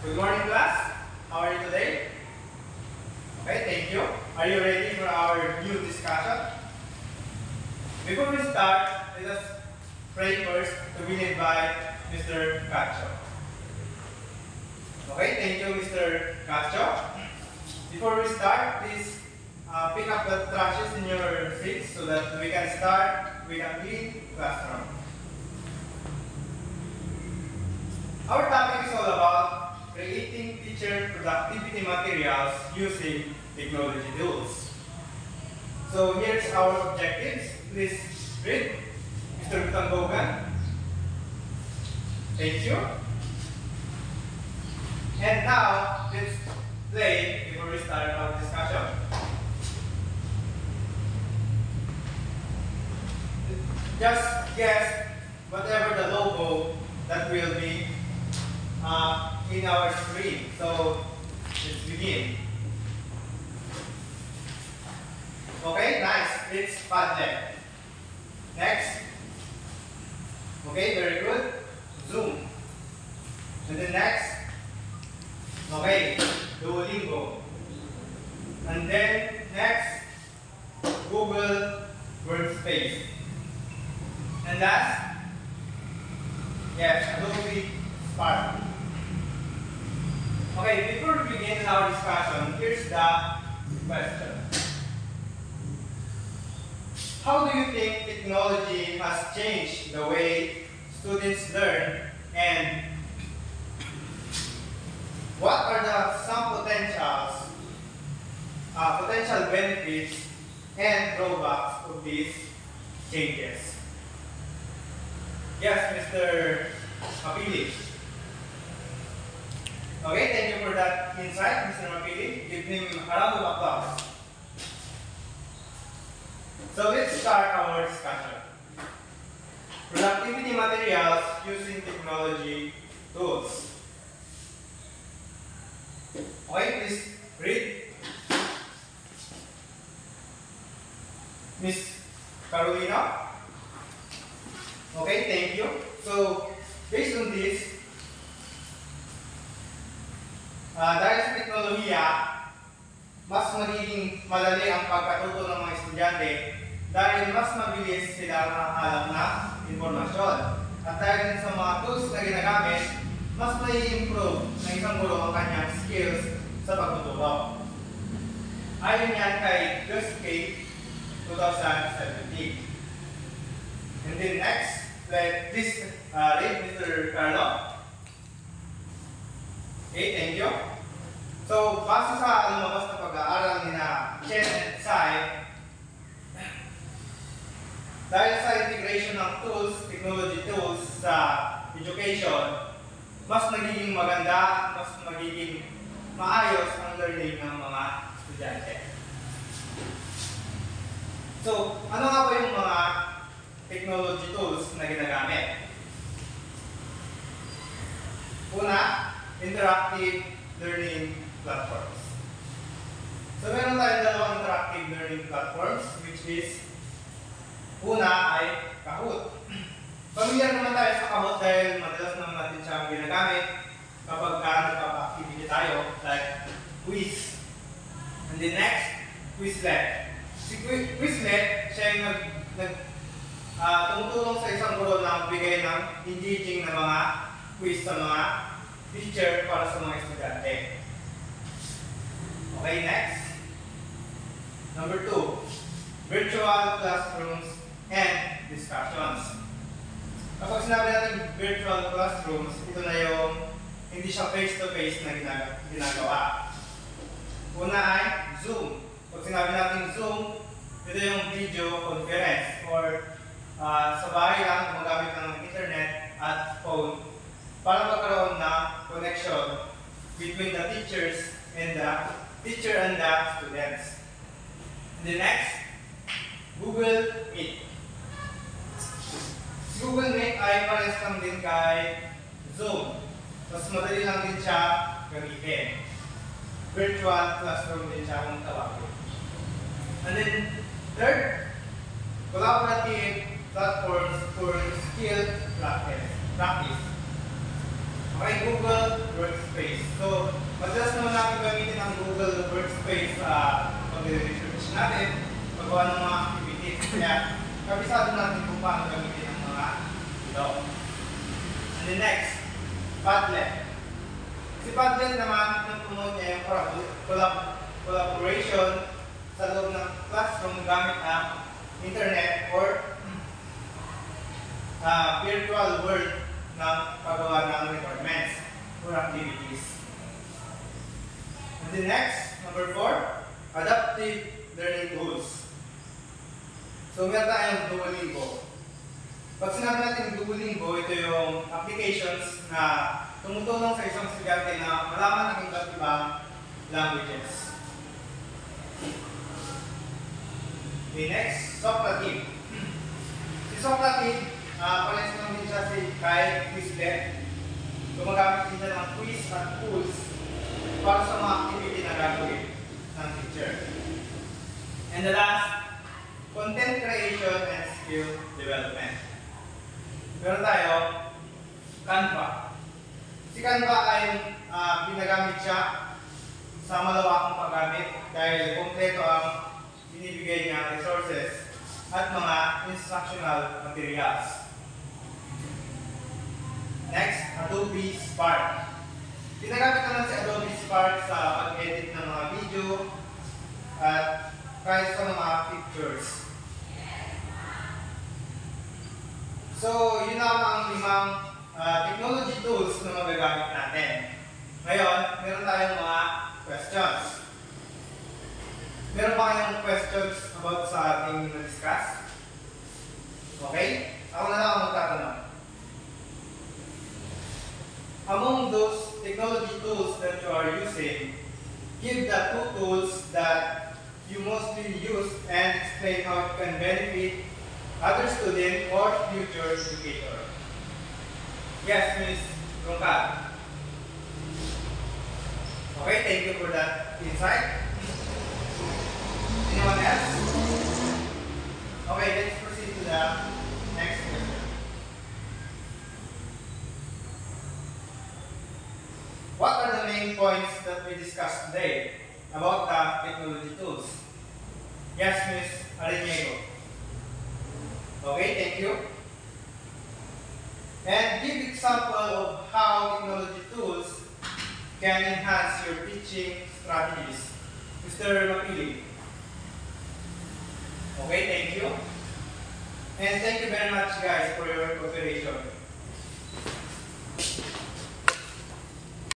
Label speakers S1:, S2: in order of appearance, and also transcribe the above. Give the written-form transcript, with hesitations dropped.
S1: Good morning, class. How are you today? Okay, thank you. Are you ready for our new discussion? Before we start, let us pray first to be led by Mr. Cacho. Okay, thank you, Mr. Cacho. Before we start, please pick up the trashes in your seats so that we can start with a clean classroom. Our topic is all about creating teacher productivity materials using technology tools. So here's our objectives. Please read, Mr. Butangogan. Thank you. And now, let's play before we start our discussion. Just guess whatever the logo that will be in our screen. So let's begin. Okay, nice. It's Padlet. Next. Okay, very good. Zoom. And then next. Okay, Duolingo. And then next, Google Workspace. And last, yes, Adobe Spark. Okay, before we begin our discussion, here's the question. How do you think technology has changed the way students learn, and what are some potential benefits and drawbacks of these changes? Yes, Mr. Mapili. Okay, thank you for that insight, Mr. Mapili. Give him a round of applause. So let's start our discussion. Productivity materials using technology tools. Okay, please read. Miss Carolina. Okay, thank you. So, based on this, dahil sa teknolohiya, mas magiging madali ang pagkatuto ng mga estudyante dahil mas mabilis sila makakalap na informasyon. At dahil din sa mga tools na ginagamit, mas mai-improve ng isang guro ang kanyang skills sa pagtuturo. Ayon yan kay Gus K. 2017. And then next, please read Mr. Carlo. Okay, thank you. So, base sa lumabas na pag-aaral ni na Chen and Tsai, dahil sa integration ng tools, technology tools sa education, mas nagiging maganda, mas magiging maayos ang learning ng mga estudyante. So, ano nga ba yung mga technology tools na ginagamit? Una, interactive learning platforms. So, meron tayong dalawang interactive learning platforms, which is, una ay Kahoot. Familiar naman tayo sa Kahoot dahil madalas naman natin siyang ginagamit kapag nagpapa-activity tayo, like quiz. And then next, Quizlet. Si Quizlet, siya yung tumutulong sa isang guro na magbigay ng engaging na mga quiz sa mga teacher para sa mga estudyante. Okay, next. Number 2, virtual classrooms and discussions. Kapag sinabi natin virtual classrooms, ito na yung hindi siya face-to-face na ginagawa. Una ay Zoom. Pag sinabi natin Zoom, ito yung video conference or sa bahay lang gumagamit ng internet at phone para magkaroon ng connection between the teachers and the students. And the next, Google Meet. Google Meet ay pares lang din kay Zoom. Mas madali lang din siya gamitin. Virtual classroom din siya kung tawagin. And then, third, collaborative platforms for skill practice. Okay, Google Workspace. So, natin paggawa ng mga activities. Kaya, kabisado natin kung paano gamitin ang mga ito. And then next, Padlet. Si Padlet naman, nagpunod niya yung collaboration sa loob ng classroom gamit ang internet or virtual world ng paggawa ng requirements or activities. And then next, number 4, adaptive learning tools. So, meron tayong Duolingo. Pag sinabi natin Duolingo, ito yung applications na tumutulong sa isang estudyante na malaman ang iba't ibang languages. Okay, next, Socrative. Si Socrative, parehas lang din siya kay Quizlet. Gumagamit din siya ng quiz at tools para sa mga activity na gagawin ng teacher. And the last, content creation and skill development. Meron tayo, Canva. Si Canva ay ginagamit siya sa malawakang paggamit dahil kompleto ang binibigay niya resources at mga instructional materials. Next, Adobe Spark. Ginagamit naman si Adobe Spark sa pag-edit ng mga video at kahit sa mga pictures. So, yun naman ang 5 technology tools na magagamit natin. Ngayon, meron tayong mga questions. Meron ba kayong questions about sa ating na-discuss? Okay? Ako na lang ang magtatanong. Among those technology tools that you are using, give the 2 tools that you mostly use and explain how it can benefit other student or future educator. Yes, Ms. Roncal. Okay, thank you for that insight. Anyone else? Okay, let's proceed to the next question. What are the main points that we discussed today about the technology tools? Yes, Ms. Ariniego. Okay, thank you. And give example of how technology tools can enhance your teaching strategies. Mr. Mapili. Okay, thank you. And thank you very much guys for your cooperation.